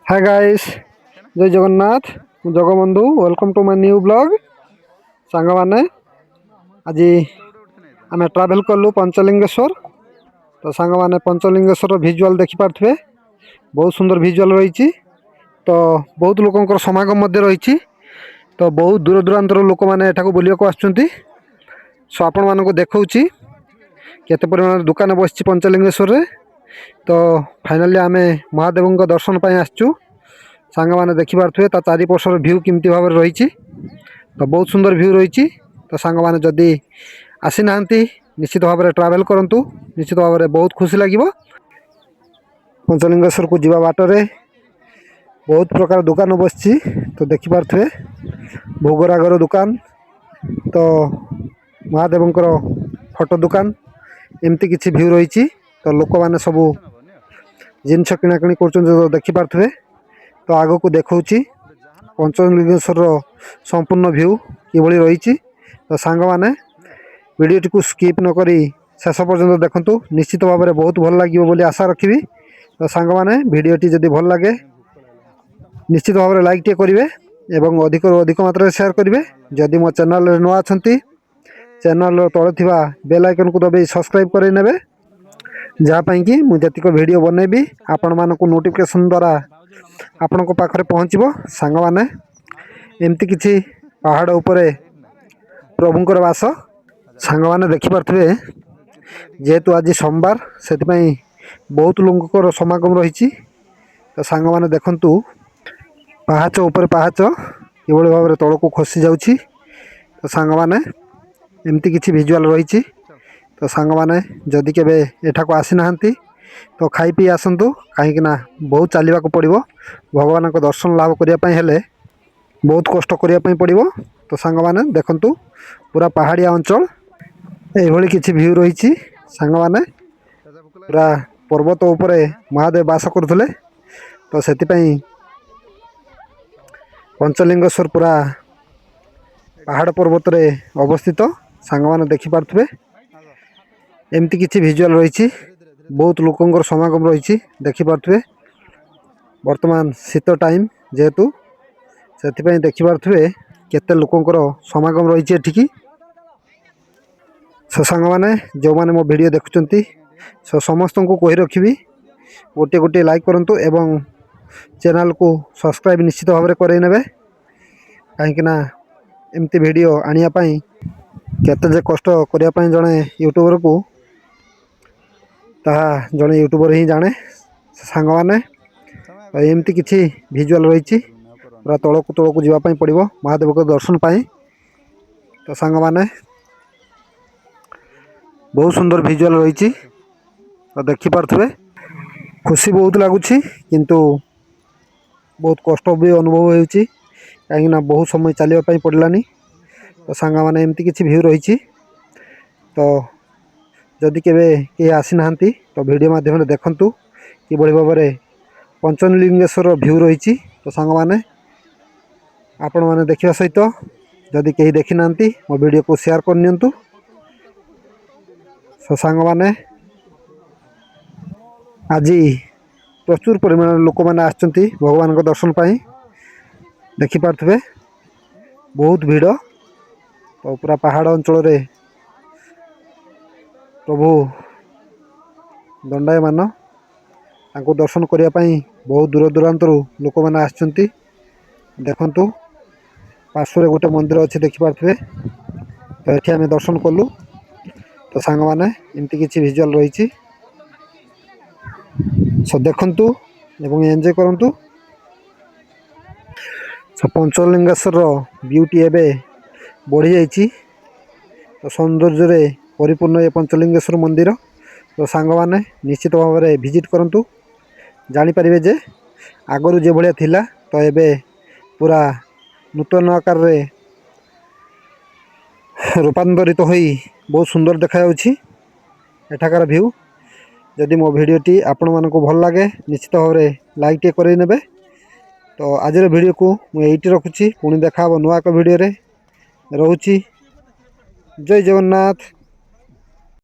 हाय guys, जय Jagannath. Jagabandhu welcome to my new blog. Song माने आज आम ट्रावेल कलु पंचलिंगेश्वर। तो सांग माने पंचलिंगेश्वर विजुअल देखि पारथबे, बहुत सुंदर विजुअल रही। तो बहुत लोकंकर समागम मध्य रही। तो बहुत दूर दूरांतर लोक मैंने एठाक बुलिया को आसुचंती। सो आपण मानको देखौची केते परिमाण दुकान बसछि पंचलिंगेश्वर रे। तो फाइनली आम महादेव दर्शन पर आसचु। सांग मैंने देखि पारथबे ता चारिपार्श्वर व्यू किमती भाव रही। तो बहुत सुंदर व्यू रही। तो सांग मैंने जदि आसी नाहंती निश्चित भाव में ट्रावेल करंतु, निश्चित भाव में बहुत खुशी लगे। पंचलिंगेश्वर को जीवा बाटरे बहुत प्रकार दुकान बसछि। तो देखि पारथबे भोगरागर दुकान, तो महादेवंकर फोटो दुकान, एमती किछि व्यू रही। तो लोक मैंने सबू जिनस किणाकिणी कर देखि पारथबे। तो आग को देखौछि पंचलिंगेश्वर संपूर्ण व्यू किभଳି रही। तो सांग माने वीडियोटी को स्किप न करी शेष पर्यंत देखंतु, निश्चित भाव में बहुत भल लागिवो बोली आशा रखिबी। तो सांग माने वीडियोटी जदि भल लागे निश्चित भाव में लाइक टे करेंगे एवं अधिक अधिक मात्रा शेयर करेंगे। जदि मो चैनल रे नुआ अछंती चैनल तले थिबा बेल आइकन को दबाई सब्सक्राइब करे नेबे, जहाँपाई कि मुझे वीडियो बनैबी आपण मानकु नोटिफिकेशन द्वारा आपण को पाखरे पहुँचबो। सांग माने एमती किछि पहाड़ उपरे प्रभुंकर वास। सांग माने देखि पारथबे जेहेतु आज सोमवार से बहुत लोकंर समागम रही। तो सांग माने देखंतु पाहाच ऊपर पाहाच किभଳି भाव में तल को खसी जाउछि। तो सांग माने एमती किछि विजुअल रही। तो सांग माने जदि केबे एठाको आसी नाहंती तो खाई पी आसंतु, कहीं बहुत चलवा को पड़ो। भगवान को दर्शन लाभ करने हेले बहुत कष्ट करने पड़ो। तो सांग माने देखंतु पूरा पहाड़िया अंचल एभली किछि व्यू रही। सांग माने पूरा पर्वत उपरे महादेव वास करथले। तो सेतिपई पंचलिंगेश्वर पूरा पहाड़ पर्वत रे अवस्थित। सांग माने देखि पारथबे एमती किछि विजुअल रही। बहुत लोकंर समागम रही देखि पारथबे। वर्तमान शीत टाइम जेहेतु से देखि पारथबे केते लोकंर समागम रही एठिकी। सो सांग माने जो माने मो वीडियो देखुचंती सो समस्त को कहि रखिबी गोटे गोटे लाइक करंतु एवं चैनल को सब्सक्राइब निश्चित भाव में करे नेबे। कहीं एमती वीडियो आनिया पई केते जे कष्ट करिया पई जणे यूट्यूबर को ताहा जणे यूट्यूबर ही जाने। सांग माने एमती किछि विजुअल रही। पूरा तल को जीवाई पड़ो महादेव को दर्शन पाई। तो सांग माने बहुत सुंदर विजुअल रही। तो देखि पारथबे खुशी बहुत लगुच, किंतु बहुत कष्ट भी अनुभव होउछि कहीं बहुत समय चलवाई पड़लानी। तो सांग माने एमती किछि व्यू रही। तो जदि केबे के आसी नाहंती तो वीडियो माध्यम देखंतु किभଳି भाव में पंचलिंगेश्वर व्यू रही। तो सांग माने आपण माने देखिया सहित जदि केही देखि नाहंती मो वीडियो को शेयर कर नियंतु। सो सांग माने आज प्रचुर परिमाण लोक मैंने आसचंती भगवान को दर्शन पाई। देखि पारथबे बहुत भीड़। तो पूरा पहाड़ अंचल रे प्रभु दंडायमान तांको दर्शन करने पाई बहुत दूर दूरांतर लोक मैंने आसचंती। देखंतु पार्श्व गोटे मंदिर अच्छे देखि पारथबे। तो एठी आमे दर्शन कलु। तो सांग माने एमती किछि विजुअल रही। सो देखंतु एवं एंजॉय करंतु। सो पंचलिंगेश्वर ब्यूटी एबे बढ़ी जाइछि। तो सौंदर्य रे परिपूर्ण ये पंचलिंगेश्वर मंदिर। तो सांग माने निश्चित भाव में विजिट करंतु, जानि परिबे जे आगरु जे भलिया थिला तो एबे पूरा नूतन आकार रे रूपांतरित होई बहुत सुंदर देखा जाउछि एठाकार व्यू। जदि मो वीडियोटी आपण मानकु भल लागे निश्चित भाव में लाइक टे करे नेबे। तो आज वीडियो को मुझे ये रखुची, पुणी देखा नुआ एक वीडियो रे। रहुची। जय जगन्नाथ।